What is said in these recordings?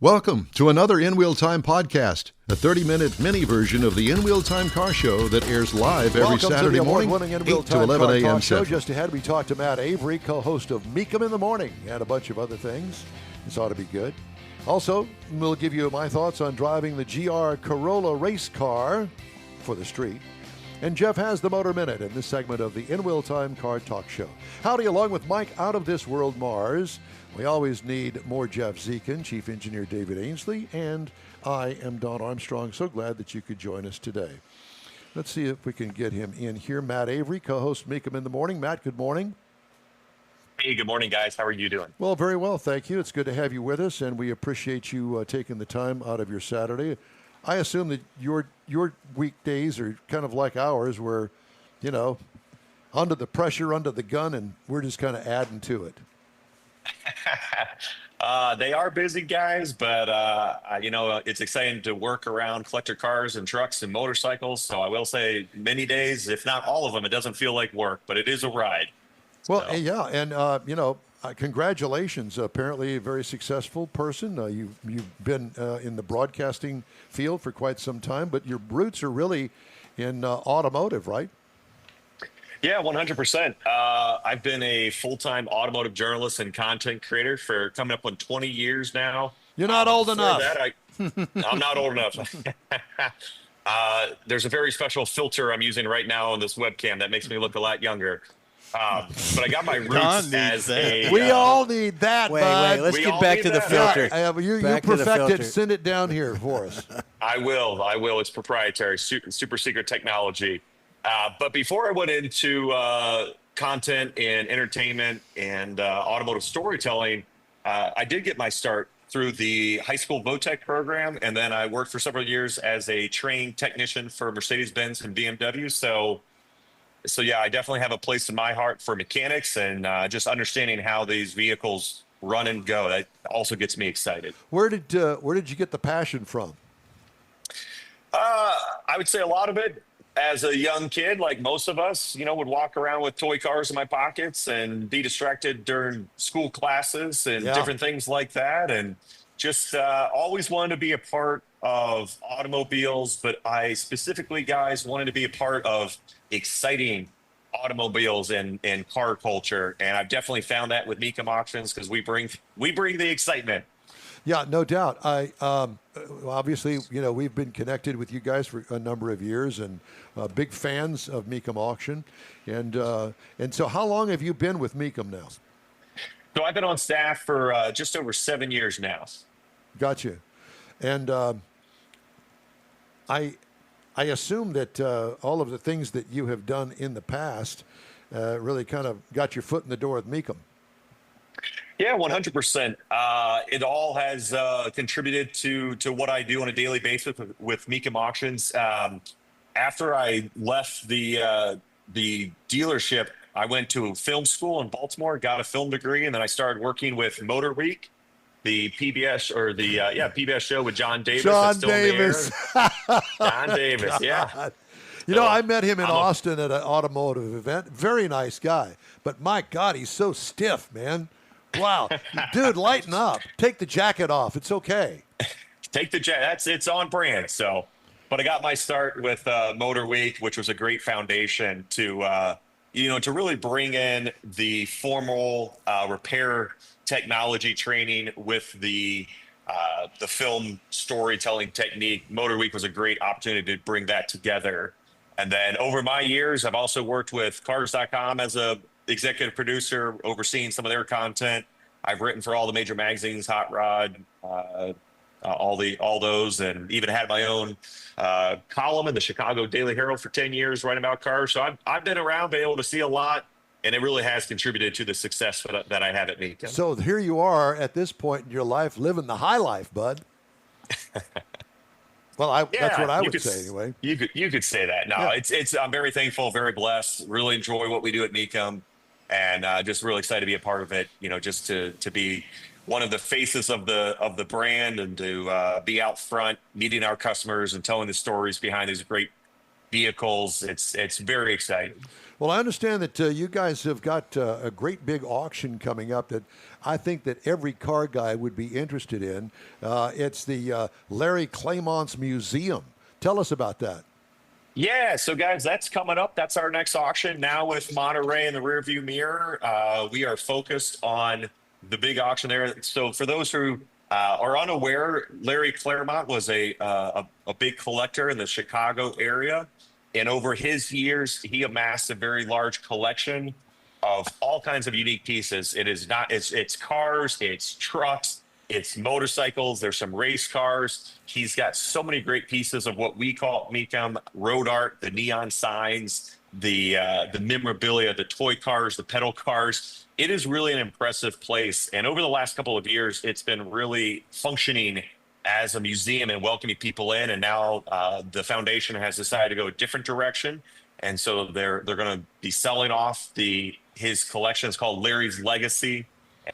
Welcome to another In Wheel Time podcast, a 30-minute mini version of the In Wheel Time car show that airs live every Saturday morning, 8 to 11 a.m. Central. Just ahead, we talked to Matt Avery, co-host of Mecum in the Morning, and a bunch of other things. This ought to be good. Also, we'll give you my thoughts on driving the GR Corolla race car for the street. And Jeff has the Motor Minute in this segment of the In Wheel Time Car Talk Show. Howdy, along with Mike Out of This World Mars. We always need more Jeff Zekin, Chief Engineer David Ainsley, and I am Don Armstrong. So glad that you could join us today. Let's see if we can get him in here. Matt Avery, co-host Mecum in the Morning. Matt, good morning. Hey, good morning, guys. How are you doing? Well, very well, thank you. It's good to have you with us, and we appreciate you taking the time out of your Saturday. I assume that your weekdays are kind of like ours, where, you know, under the pressure, under the gun, and we're just kind of adding to it. They are busy, guys, but it's exciting to work around collector cars and trucks and motorcycles. So I will say many days, if not all of them, it doesn't feel like work, but it is a ride. Well, so. Yeah, and congratulations. Apparently a very successful person. You've been in the broadcasting field for quite some time, but your roots are really in automotive, right? Yeah, 100%. I've been a full-time automotive journalist and content creator for coming up on 20 years now. You're not old enough. I'm not old enough. There's a very special filter I'm using right now on this webcam that makes me look a lot younger. But I got my roots as a... We all need that, Wait, bud. let's get back to the filter. You perfect it. Send it down here for us. I will. It's proprietary, super secret technology. But before I went into content and entertainment and automotive storytelling, I did get my start through the high school VOTEC program, and then I worked for several years as a trained technician for Mercedes-Benz and BMW. So yeah, I definitely have a place in my heart for mechanics and just understanding how these vehicles run and go. That also gets me excited. Where did you get the passion from? I would say a lot of it. As a young kid, like most of us, would walk around with toy cars in my pockets and be distracted during school classes and different things like that. And just always wanted to be a part of automobiles, but I specifically, guys, wanted to be a part of exciting automobiles and car culture. And I've definitely found that with Mecum Auctions because we bring the excitement. Yeah, no doubt. Obviously, we've been connected with you guys for a number of years and big fans of Mecum Auction. And so how long have you been with Mecum now? So I've been on staff for just over 7 years now. Gotcha. And I assume that all of the things that you have done in the past really kind of got your foot in the door with Mecum. Yeah, 100%. It all has contributed to what I do on a daily basis with Mecum Auctions. After I left the dealership, I went to film school in Baltimore, got a film degree, and then I started working with Motor Week, the PBS or the PBS show with John Davis. John Davis. John Davis, yeah. I met him in Austin at an automotive event. Very nice guy. But my God, he's so stiff, man. Wow. Dude, lighten up. Take the jacket off. It's okay. Take the jacket. It's on brand. So, but I got my start with Motor Week, which was a great foundation to really bring in the formal repair technology training with the film storytelling technique. Motor Week was a great opportunity to bring that together. And then over my years, I've also worked with Cars.com as a executive producer, overseeing some of their content. I've written for all the major magazines, Hot Rod, all those, and even had my own column in the Chicago Daily Herald for 10 years writing about cars. So I've been around, been able to see a lot, and it really has contributed to the success that I have at Mecum. So here you are at this point in your life, living the high life, bud. Well, that's what I would say anyway. You could say that. No, it's I'm very thankful, very blessed. Really enjoy what we do at Mecum, and just really excited to be a part of it. Just to be one of the faces of the brand and to be out front, meeting our customers and telling the stories behind these great vehicles. It's very exciting. Well, I understand that you guys have got a great big auction coming up that I think that every car guy would be interested in. It's the Larry Klairmont's Museum. Tell us about that. Yeah, so guys, that's coming up. That's our next auction. Now with Monterey in the rearview mirror, we are focused on the big auction there. So for those who are unaware, Larry Klairmont was a big collector in the Chicago area, and over his years, he amassed a very large collection of all kinds of unique pieces. It's cars, it's trucks, it's motorcycles. There's some race cars. He's got so many great pieces of what we call Mecum road art, the neon signs, the memorabilia, the toy cars, the pedal cars. It is really an impressive place. And over the last couple of years, it's been really functioning as a museum and welcoming people in. And now the foundation has decided to go a different direction. And so they're going to be selling off his collection. It's called Larry's Legacy.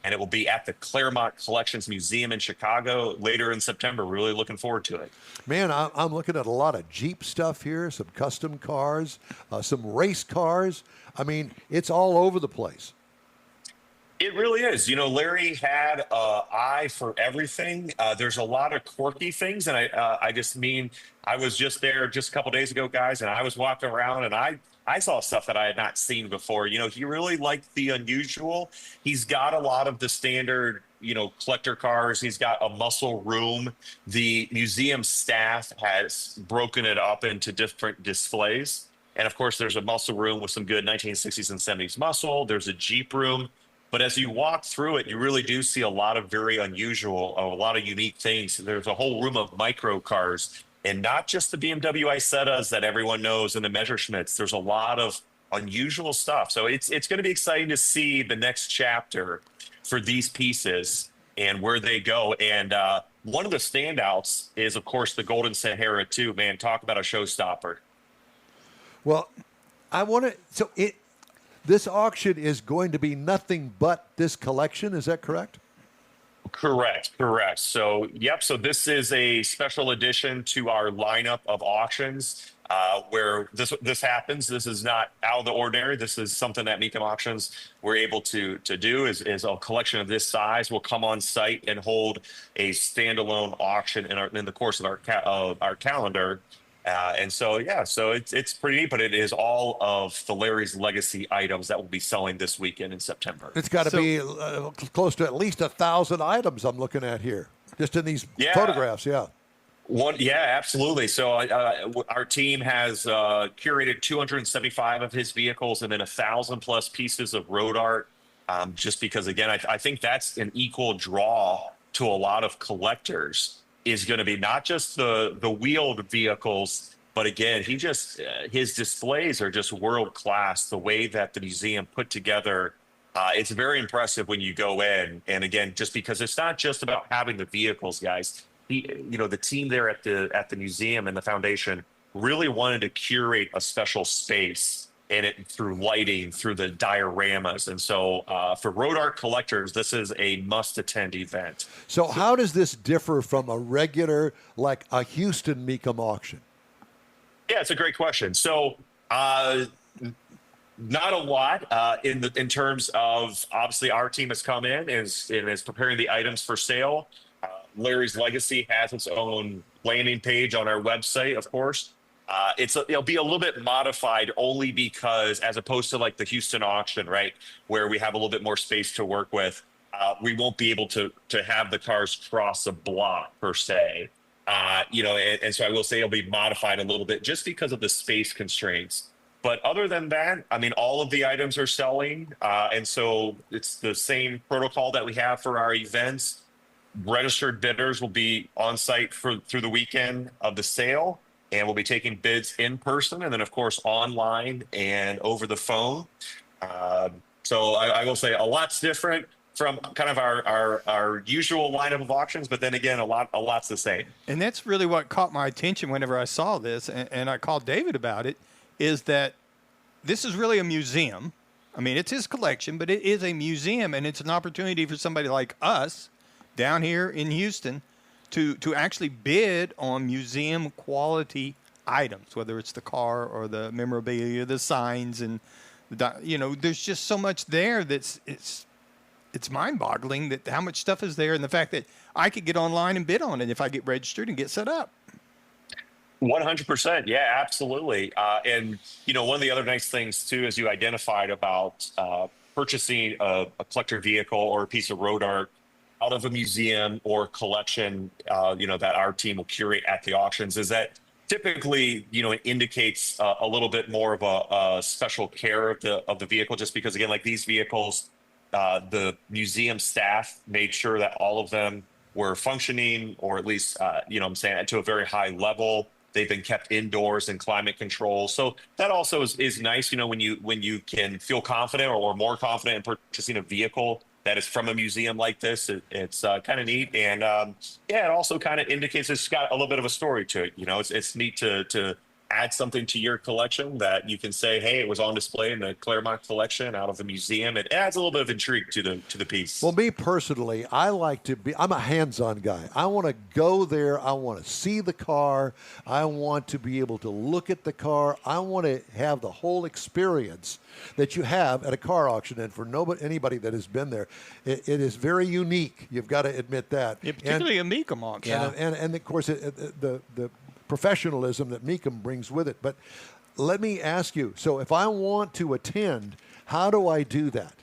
And it will be at the Klairmont Collections Museum in Chicago later in September. Really looking forward to it. Man, I'm looking at a lot of Jeep stuff here, some custom cars, some race cars. I mean, it's all over the place. It really is. Larry had an eye for everything. There's a lot of quirky things. And I just mean, I was just there just a couple days ago, guys, and I was walking around and I saw stuff that I had not seen before. He really liked the unusual. He's got a lot of the standard, collector cars. He's got a muscle room. The museum staff has broken it up into different displays. And of course, there's a muscle room with some good 1960s and 70s muscle. There's a Jeep room. But as you walk through it, you really do see a lot of very unusual, a lot of unique things. There's a whole room of microcars. And not just the BMW Isettas that everyone knows and the Messerschmitts. There's a lot of unusual stuff. So it's going to be exciting to see the next chapter for these pieces and where they go. And one of the standouts is, of course, the Golden Sahara II. Man, talk about a showstopper. Well, I want to. So this auction is going to be nothing but this collection. Is that correct? Correct. So, yep. So this is a special addition to our lineup of auctions where this happens. This is not out of the ordinary. This is something that Mecum Auctions we're able to do is a collection of this size will come on site and hold a standalone auction in the course of our calendar. And so, so it's pretty neat, but it is all of the Larry's Legacy items that will be selling this weekend in September. It's got to be close to at least 1,000 items I'm looking at here, just in these photographs. Yeah. Absolutely. So our team has curated 275 of his vehicles and then 1,000 plus pieces of road art. Just because, again, I think that's an equal draw to a lot of collectors. Is going to be not just the wheeled vehicles, but again, his displays are just world class. The way that the museum put together, it's very impressive when you go in. And again, just because it's not just about having the vehicles, guys. The team there at the museum and the foundation really wanted to curate a special space in it through lighting, through the dioramas. And so for road art collectors, this is a must-attend event. So how does this differ from a regular, like a Houston Mecum auction? Yeah, it's a great question. So not a lot in terms of, obviously, our team has come in and is preparing the items for sale. Larry's Legacy has its own landing page on our website, of course. It'll be a little bit modified only because, as opposed to like the Houston auction, right, where we have a little bit more space to work with, we won't be able to have the cars cross a block per se. And so I will say it'll be modified a little bit just because of the space constraints. But other than that, I mean, all of the items are selling. And so it's the same protocol that we have for our events. Registered bidders will be on site through the weekend of the sale. And we'll be taking bids in person and then, of course, online and over the phone. So I will say a lot's different from kind of our usual lineup of auctions, but then again, a lot's the same. And that's really what caught my attention whenever I saw this, and I called David about it, is that this is really a museum. I mean, it's his collection, but it is a museum, and it's an opportunity for somebody like us down here in Houston to actually bid on museum quality items, whether it's the car or the memorabilia, the signs, and there's just so much there it's mind-boggling that how much stuff is there, and the fact that I could get online and bid on it if I get registered and get set up. 100%. Yeah, absolutely. And, one of the other nice things, too, as you identified about purchasing a collector vehicle or a piece of road art out of a museum or collection, that our team will curate at the auctions, is that typically, it indicates a little bit more of a special care of the vehicle, just because, again, like these vehicles, the museum staff made sure that all of them were functioning, or at least, I'm saying, to a very high level. They've been kept indoors in climate control. So that also is nice, when you can feel confident or more confident in purchasing a vehicle that is from a museum like this. It's kind of neat. And it also kind of indicates it's got a little bit of a story to it. It's neat to add something to your collection that you can say, hey, it was on display in the Klairmont collection out of the museum. It adds a little bit of intrigue to the piece. Well, me personally, I'm a hands-on guy. I want to go there. I want to see the car. I want to be able to look at the car. I want to have the whole experience that you have at a car auction. And for anybody that has been there, it is very unique. You've got to admit that. Yeah, particularly a Mecum auction. And of course, the professionalism that Mecum brings with it. But let me ask you, so if I want to attend, how do I do that?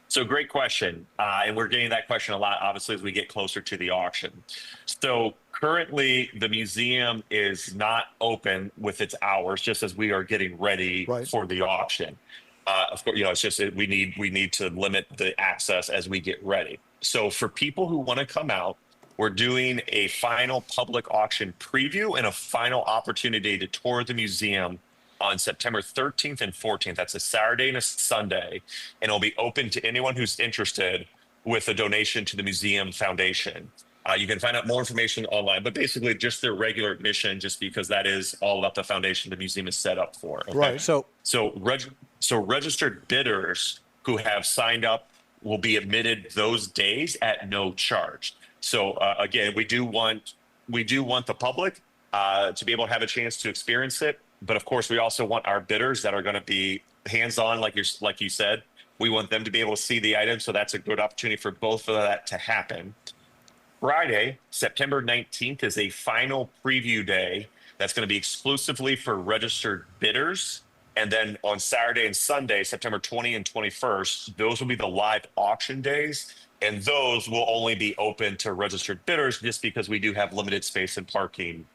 So great question. And we're getting that question a lot, obviously, as we get closer to the auction. So currently, the museum is not open with its hours, just as we are getting ready for the auction. Of course, it's just we need to limit the access as we get ready. So for people who want to come out, we're doing a final public auction preview and a final opportunity to tour the museum on September 13th and 14th. That's a Saturday and a Sunday, and it'll be open to anyone who's interested with a donation to the Museum Foundation. You can find out more information online, but basically just their regular admission, just because that is all about the foundation the museum is set up for. Okay? Right. So registered bidders who have signed up will be admitted those days at no charge. So again, we do want the public to be able to have a chance to experience it, but of course, we also want our bidders that are going to be hands-on, like you said. We want them to be able to see the item, so that's a good opportunity for both of that to happen. Friday, September 19th, is a final preview day that's going to be exclusively for registered bidders. And then on Saturday and Sunday, September 20 and 21st, those will be the live auction days. And those will only be open to registered bidders, just because we do have limited space and parking.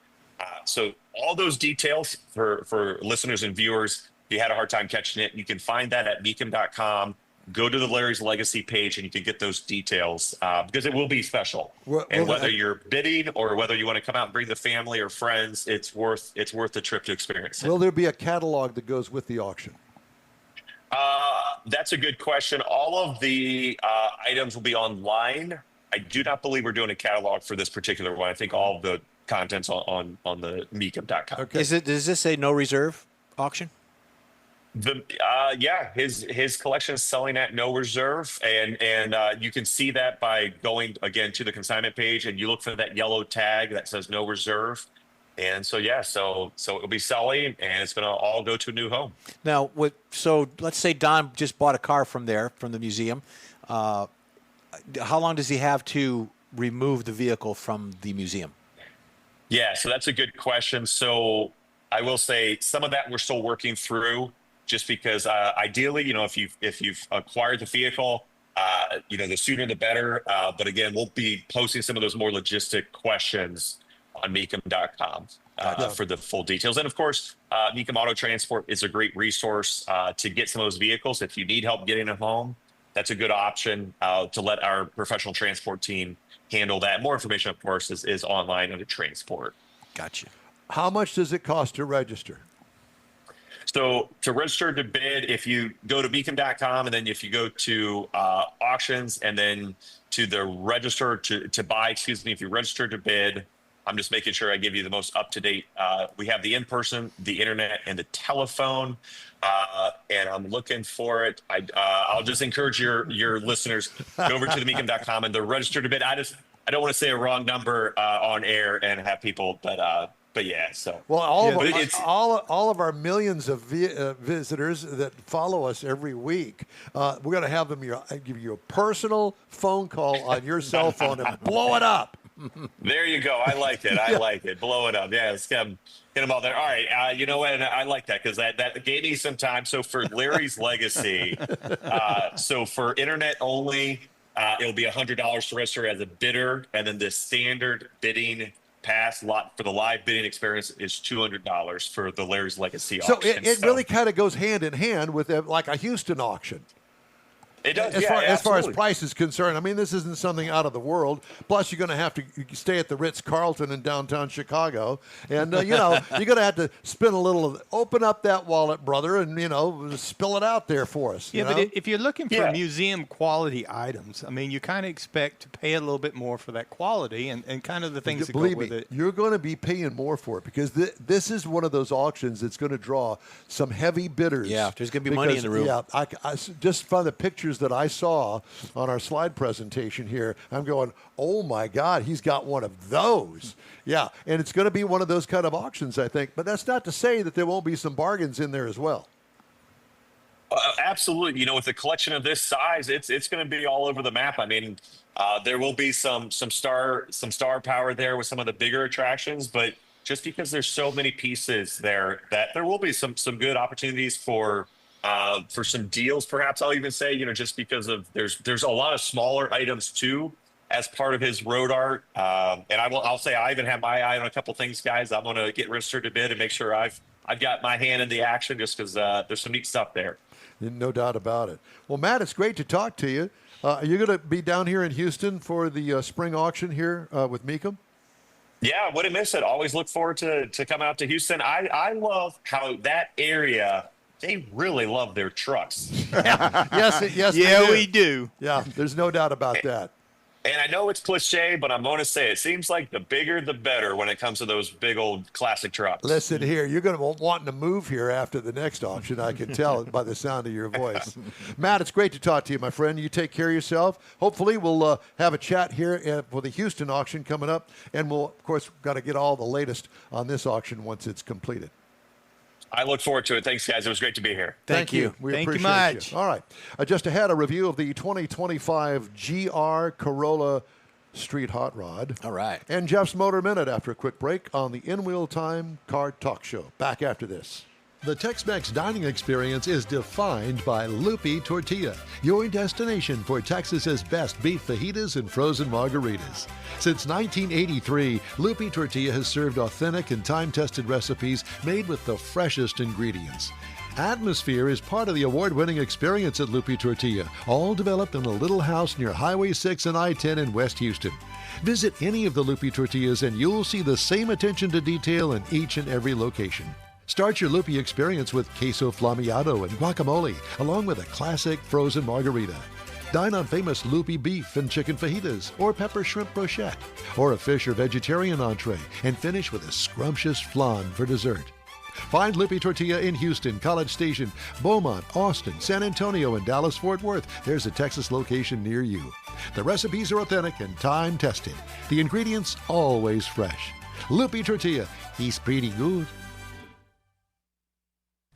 So all those details for listeners and viewers, if you had a hard time catching it, you can find that at mecum.com. Go to the Larry's Legacy page and you can get those details, because it will be special. And whether you're bidding or whether you want to come out and bring the family or friends, it's worth the trip to experience it. Will there be a catalog that goes with the auction? That's a good question. All of the items will be online. I do not believe we're doing a catalog for this particular one. I think all of the content's on the mecum.com. Okay. Does this say no reserve auction? His collection is selling at no reserve, and you can see that by going again to the consignment page, and you look for that yellow tag that says no reserve. And so it'll be selling, and it's going to all go to a new home. Now, so let's say Don just bought a car from the museum. How long does he have to remove the vehicle from the museum? Yeah, so that's a good question. So I will say some of that we're still working through, just because ideally, if you've acquired the vehicle, the sooner the better. But again, we'll be posting some of those more logistic questions on mecum.com for the full details. And of course, Mecum Auto Transport is a great resource to get some of those vehicles. If you need help getting them home, that's a good option to let our professional transport team handle that. More information, of course, is online under transport. Gotcha. How much does it cost to register? So to register to bid, if you go to mecum.com, and then if you go to auctions, and then to the register to buy, if you register to bid, I'm just making sure I give you the most up-to-date. We have the in-person, the internet, and the telephone, and I'm looking for it. I'll just encourage your listeners, go over to the mecum.com and the register to bid. I don't want to say a wrong number on air and have people, but yeah, so. Well, it's all of our millions of visitors that follow us every week, we're going to have them give you a personal phone call on your cell phone and blow it up. There you go. I like it. I like it. Blow it up. Yeah, let's get them all there. All right. You know what? And I like that because that gave me some time. So for Larry's legacy, so for internet only, it'll be $100 to register as a bidder, and then the standard bidding pass lot for the live bidding experience is $200 for the Larry's Legacy so auction. It really kind of goes hand in hand with like a Houston auction. It does, as far as price is concerned. I mean, this isn't something out of the world. Plus, you're going to have to stay at the Ritz-Carlton in downtown Chicago. And, you're going to have to spend a little, open up that wallet, brother, and, spill it out there for us. Yeah, but if you're looking for museum quality items, I mean, you kind of expect to pay a little bit more for that quality and kind of the things that go with it. You're going to be paying more for it because this is one of those auctions that's going to draw some heavy bidders. Yeah, there's going to be money in the room. Yeah, I just from the pictures that I saw on our slide presentation here, I'm going, oh my God, he's got one of those. Yeah, and it's going to be one of those kind of auctions, I think. But that's not to say that there won't be some bargains in there as well. Absolutely. With a collection of this size, it's going to be all over the map. I mean, there will be some star power there with some of the bigger attractions, but just because there's so many pieces there, that there will be some good opportunities for some deals, perhaps I'll even say, just because of there's a lot of smaller items too as part of his road art. And I'll say I even have my eye on a couple things, guys. I'm going to get registered a bit and make sure I've got my hand in the action just because there's some neat stuff there. No doubt about it. Well, Matt, it's great to talk to you. Are you going to be down here in Houston for the spring auction here with Mecum? Yeah, wouldn't miss it. Always look forward to coming out to Houston. I love how that area, they really love their trucks. yes, yeah, we do. Yeah, there's no doubt about that. And I know it's cliche, but I'm going to say it seems like the bigger the better when it comes to those big old classic trucks. Listen here, you're going to want to move here after the next auction. I can tell by the sound of your voice. Matt, it's great to talk to you, my friend. You take care of yourself. Hopefully we'll have a chat here for the Houston auction coming up, and we'll, of course, got to get all the latest on this auction once it's completed. I look forward to it. Thanks, guys. It was great to be here. Thank you. We Thank you appreciate much. you. All right. Just ahead, a review of the 2025 GR Corolla Street Hot Rod. All right. And Jeff's Motor Minute after a quick break on the In Wheel Time Car Talk Show. Back after this. The Tex-Mex dining experience is defined by Lupi Tortilla, your destination for Texas's best beef fajitas and frozen margaritas. Since 1983, Lupi Tortilla has served authentic and time-tested recipes made with the freshest ingredients. Atmosphere is part of the award-winning experience at Lupi Tortilla, all developed in a little house near Highway 6 and I-10 in West Houston. Visit any of the Lupi Tortillas and you'll see the same attention to detail in each and every location. Start your Lupi experience with queso flammeado and guacamole, along with a classic frozen margarita. Dine on famous Lupi beef and chicken fajitas, or pepper shrimp brochette, or a fish or vegetarian entree, and finish with a scrumptious flan for dessert. Find Lupi Tortilla in Houston, College Station, Beaumont, Austin, San Antonio, and Dallas-Fort Worth. There's a Texas location near you. The recipes are authentic and time-tested. The ingredients always fresh. Lupi Tortilla, he's pretty good.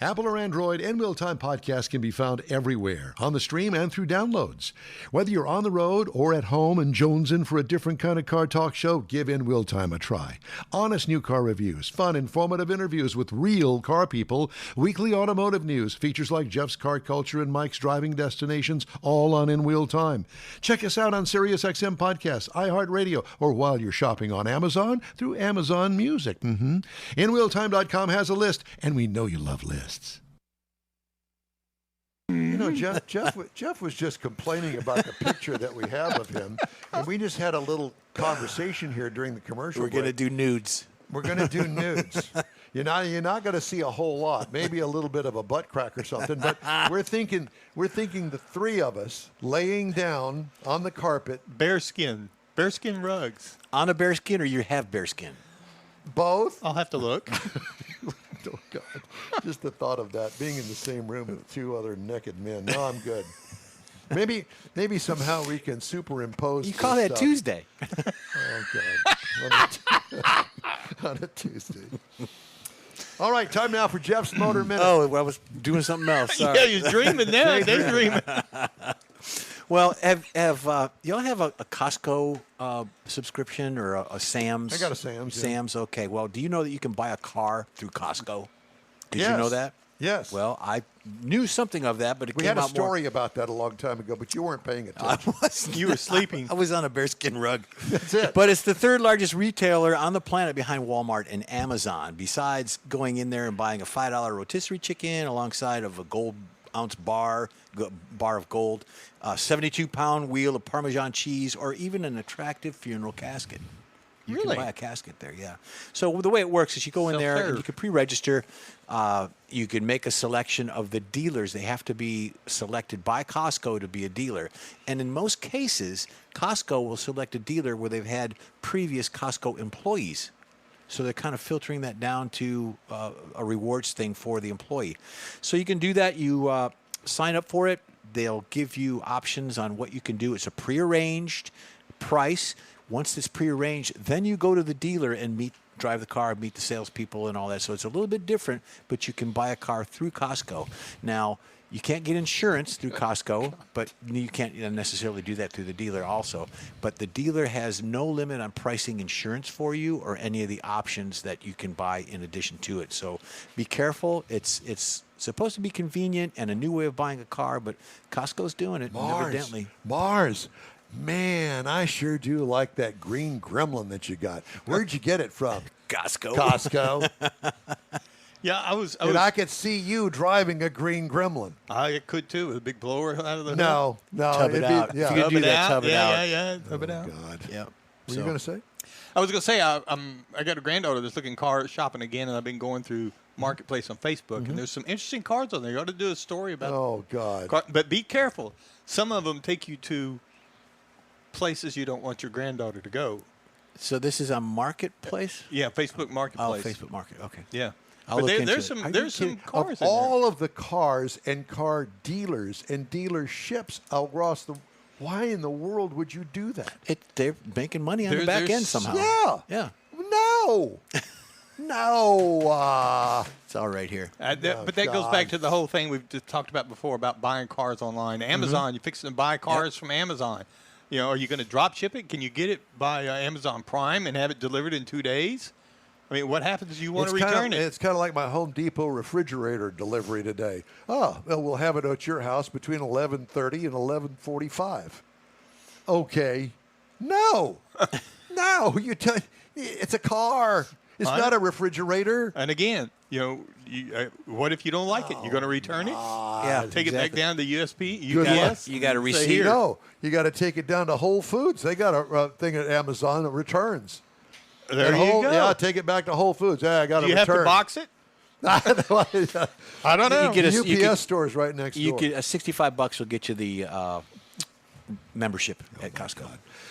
Apple or Android, In Wheel Time podcast can be found everywhere, on the stream and through downloads. Whether you're on the road or at home and jonesing for a different kind of car talk show, give In Wheel Time a try. Honest new car reviews, fun, informative interviews with real car people, weekly automotive news, features like Jeff's Car Culture and Mike's Driving Destinations, all on In Wheel Time. Check us out on SiriusXM Podcasts, iHeartRadio, or while you're shopping on Amazon, through Amazon Music. InWheelTime.com has a list, and we know you love lists. Jeff was just complaining about the picture that we have of him, and we just had a little conversation here during the commercial. We're going to do nudes. We're going to do nudes. You're not going to see a whole lot, maybe a little bit of a butt crack or something, but we're thinking the three of us laying down on the carpet. Bearskin rugs. On a bearskin, or you have bearskin? Both? I'll have to look. Oh, God. Just the thought of that, being in the same room with two other naked men. No, I'm good. Maybe somehow we can superimpose. You call that Tuesday. Oh, God. on a Tuesday. All right, time now for Jeff's Motor Minute. Oh, well, I was doing something else. Sorry. Yeah, you're dreaming now. Daydreaming. Well, have y'all have a Costco subscription or a Sam's? I got a Sam's. Yeah. Sam's, okay. Well, do you know that you can buy a car through Costco? Did Yes. you know that? Yes. Well, I knew something of that, but it We came had a out more. story about that a long time ago, but you weren't paying I attention. wasn't. You were sleeping. I was on a bearskin rug. That's it. But it's the third largest retailer on the planet behind Walmart and Amazon. Besides going in there and buying a $5 rotisserie chicken alongside of a gold ounce bar of gold, a 72-pound wheel of Parmesan cheese, or even an attractive funeral casket. You Really? can buy a casket there, yeah. So the way it works is you go in there and Self-serve. you can pre-register. You can make a selection of the dealers. They have to be selected by Costco to be a dealer. And in most cases, Costco will select a dealer where they've had previous Costco employees. So they're kind of filtering that down to a rewards thing for the employee. So you can do that. You sign up for it. They'll give you options on what you can do. It's a prearranged price. Once it's prearranged, then you go to the dealer and drive the car, meet the salespeople and all that. So it's a little bit different, but you can buy a car through Costco. Now, you can't get insurance through Costco, but you can't necessarily do that through the dealer also. But the dealer has no limit on pricing insurance for you or any of the options that you can buy in addition to it. So be careful. It's supposed to be convenient and a new way of buying a car, but Costco's doing it, evidently. Mars. Man, I sure do like that green gremlin that you got. Where'd you get it from? Costco. Costco. Yeah, I was. And I could see you driving a green gremlin. I could too with a big blower out of the hood. No. Tub it out. Yeah. If you Tub do it that, out. tub it yeah, out. Yeah, tub it out. God. Yeah. What were you going to say? I was going to say, I got a granddaughter that's looking car shopping again, and I've been going through Marketplace on Facebook, and there's some interesting cars on there. You ought to do a story about Oh, God. But be careful. Some of them take you to places you don't want your granddaughter to go. So this is a marketplace? Yeah, Facebook Oh, Marketplace. Facebook Market. Okay. Yeah. I'll But look into there's it. some Are there's you some kidding? cars Of in there. all of the cars and car dealers and dealerships across the, why in the world would you do that? They're making money on the back There's end somehow. Yeah. Yeah. No. No. It's all right here. But that goes God. back to the whole thing we've just talked about before about buying cars online. Amazon, you're fixing to buy cars from Amazon. You know, are you going to drop ship it? Can you get it by Amazon Prime and have it delivered in 2 days? I mean, what happens if you want to return it? It's kind of like my Home Depot refrigerator delivery today. Oh, well, we'll have it at your house between 11:30 and 11:45. Okay. No. No. It's a car. It's not a refrigerator. And again, you know, what if you don't like it? You're going to return it? Yeah. Take it back down to USP? Good UPS? You got to Say, receive. here. No. You got to take it down to Whole Foods. They got a thing at Amazon that returns. There And you go. Yeah, take it back to Whole Foods. Yeah, I got to Do you have return. to box it? I don't know. You get UPS you could- stores right next door. $65 will get you the membership at Costco.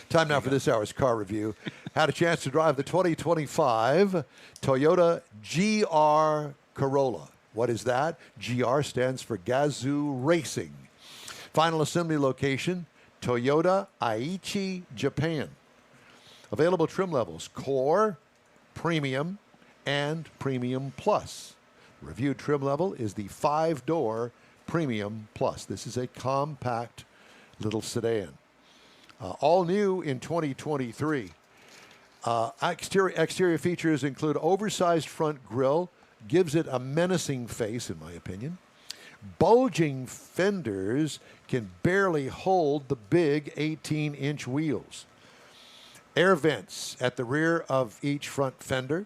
Time now for this hour's car review. Had a chance to drive the 2025 Toyota GR Corolla. What is that? GR stands for Gazoo Racing. Final assembly location, Toyota Aichi, Japan. Available trim levels, Core, Premium, and Premium Plus. Reviewed trim level is the 5-door Premium Plus. This is a compact little sedan. All new in 2023. Exterior features include oversized front grille, gives it a menacing face, in my opinion. Bulging fenders can barely hold the big 18-inch wheels. Air vents at the rear of each front fender.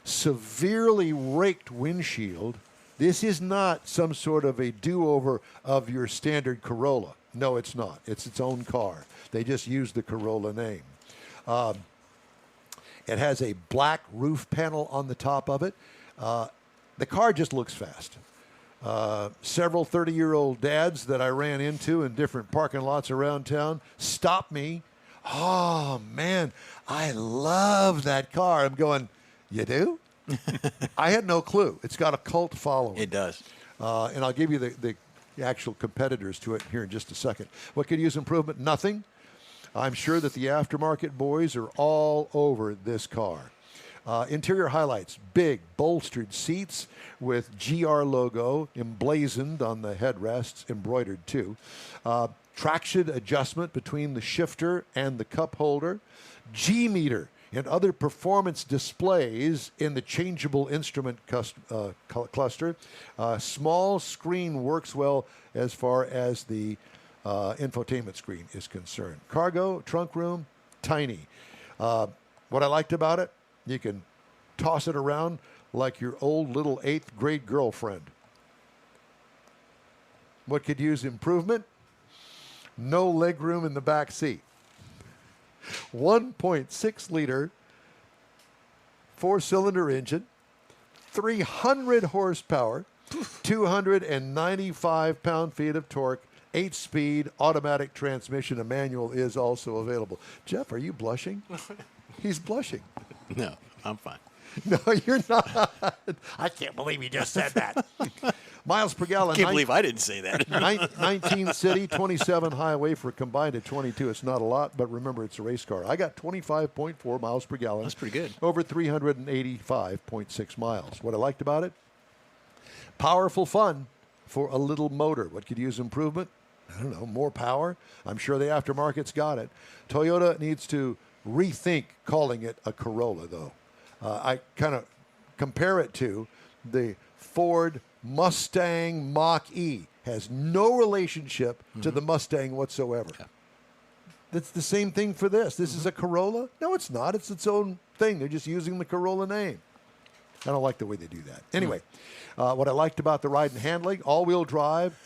Severely raked windshield. This is not some sort of a do-over of your standard Corolla. No, it's not. It's its own car. They just used the Corolla name. It has a black roof panel on the top of it. The car just looks fast. Several 30-year-old dads that I ran into in different parking lots around town stopped me. Oh, man, I love that car. I'm going, you do? I had no clue. It's got a cult following. It does. And I'll give you the actual competitors to it here in just a second. What could use improvement? Nothing. I'm sure that the aftermarket boys are all over this car. Interior highlights: big bolstered seats with GR logo emblazoned on the headrests, embroidered too. Traction adjustment between the shifter and the cup holder. G-meter and other performance displays in the changeable instrument cluster. Small screen works well as far as the infotainment screen is concerned. Cargo, trunk room, tiny. What I liked about it, you can toss it around like your old little 8th grade girlfriend. What could use improvement? No leg room in the back seat. 1.6 liter 4-cylinder engine, 300 horsepower, 295 pound-feet of torque, 8-speed automatic transmission. A manual is also available. Jeff, are you blushing? He's blushing. No, I'm fine. No, you're not. I can't believe you just said that. Miles per gallon. I can't believe I didn't say that. 19 city, 27 highway for a combined of 22. It's not a lot, but remember, it's a race car. I got 25.4 miles per gallon. That's pretty good. Over 385.6 miles. What I liked about it? Powerful fun for a little motor. What could use improvement? I don't know, more power. I'm sure the aftermarket's got it. Toyota needs to rethink calling it a Corolla, though. I kind of compare it to the Ford Mustang Mach-E. Has no relationship to the Mustang whatsoever. Yeah. That's the same thing for this. This is a Corolla? No, it's not. It's its own thing. They're just using the Corolla name. I don't like the way they do that. Anyway, what I liked about the ride and handling, all-wheel drive,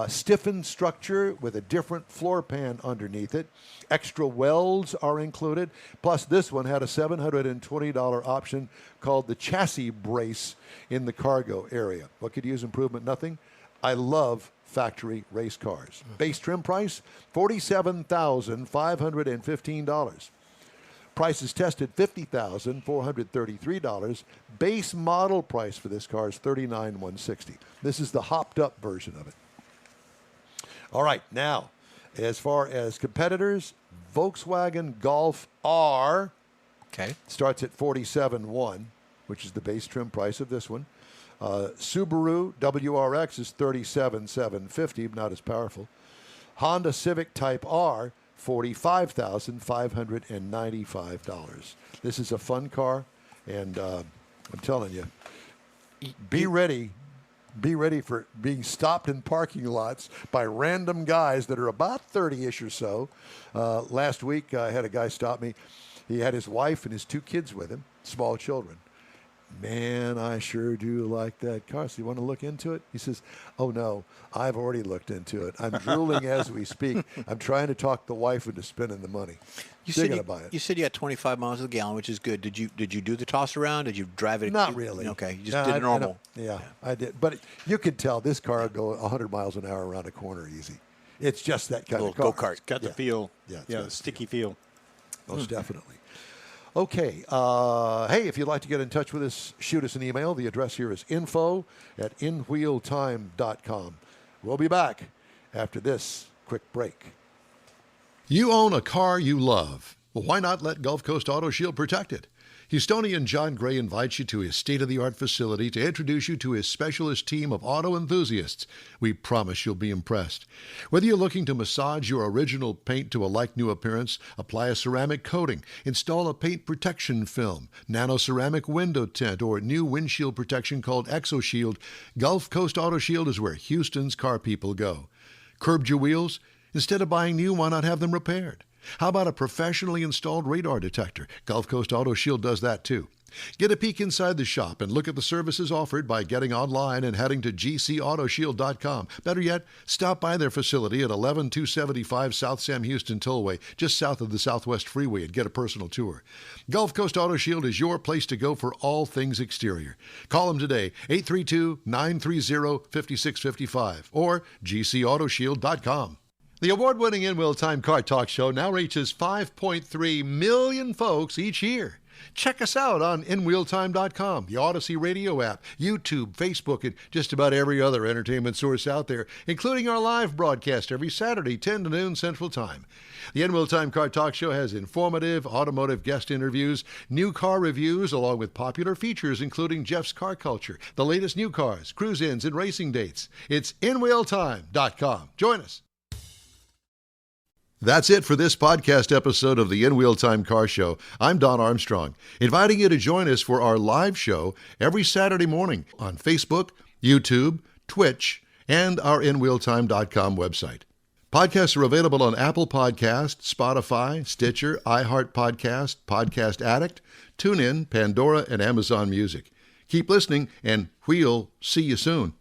stiffened structure with a different floor pan underneath it. Extra welds are included. Plus, this one had a $720 option called the chassis brace in the cargo area. What could use improvement? Nothing. I love factory race cars. Base trim price, $47,515. Prices tested, $50,433. Base model price for this car is $39,160. This is the hopped up version of it. All right, now, as far as competitors, Volkswagen Golf R starts at $47,100, which is the base trim price of this one. Subaru WRX is $37,750, not as powerful. Honda Civic Type R, $45,595. This is a fun car, and I'm telling you, be ready for being stopped in parking lots by random guys that are about 30-ish or so. Last week, I had a guy stop me. He had his wife and his 2 kids with him, small children. Man, I sure do like that car. So you want to look into it? He says, oh, no, I've already looked into it. I'm drooling as we speak. I'm trying to talk the wife into spending the money. They're going to buy it. You said you had 25 miles a gallon, which is good. Did you do the toss around? Did you drive it? Not really. Okay, you just did normal. I did. But you could tell this car would go 100 miles an hour around a corner easy. It's just that kind of car. Go-kart. Got the feel. Yeah, the sticky feel. Most definitely. Okay. Hey, if you'd like to get in touch with us, shoot us an email. The address here is info@inwheeltime.com. We'll be back after this quick break. You own a car you love. Well, why not let Gulf Coast Auto Shield protect it? Houstonian John Gray invites you to his state-of-the-art facility to introduce you to his specialist team of auto enthusiasts. We promise you'll be impressed. Whether you're looking to massage your original paint to a like-new appearance, apply a ceramic coating, install a paint protection film, nano-ceramic window tint, or new windshield protection called ExoShield, Gulf Coast Auto Shield is where Houston's car people go. Curbed your wheels? Instead of buying new, why not have them repaired? How about a professionally installed radar detector? Gulf Coast Auto Shield does that too. Get a peek inside the shop and look at the services offered by getting online and heading to gcautoshield.com. Better yet, stop by their facility at 11275 South Sam Houston Tollway, just south of the Southwest Freeway, and get a personal tour. Gulf Coast Auto Shield is your place to go for all things exterior. Call them today, 832-930-5655 or gcautoshield.com. The award-winning In Wheel Time Car Talk Show now reaches 5.3 million folks each year. Check us out on InWheelTime.com, the Odyssey Radio app, YouTube, Facebook, and just about every other entertainment source out there, including our live broadcast every Saturday, 10 to noon Central Time. The In Wheel Time Car Talk Show has informative automotive guest interviews, new car reviews, along with popular features including Jeff's Car Culture, the latest new cars, cruise-ins, and racing dates. It's InWheelTime.com. Join us. That's it for this podcast episode of the In Wheel Time Car Show. I'm Don Armstrong, inviting you to join us for our live show every Saturday morning on Facebook, YouTube, Twitch, and our InWheelTime.com website. Podcasts are available on Apple Podcasts, Spotify, Stitcher, iHeart Podcast, Podcast Addict, TuneIn, Pandora, and Amazon Music. Keep listening, and we'll see you soon.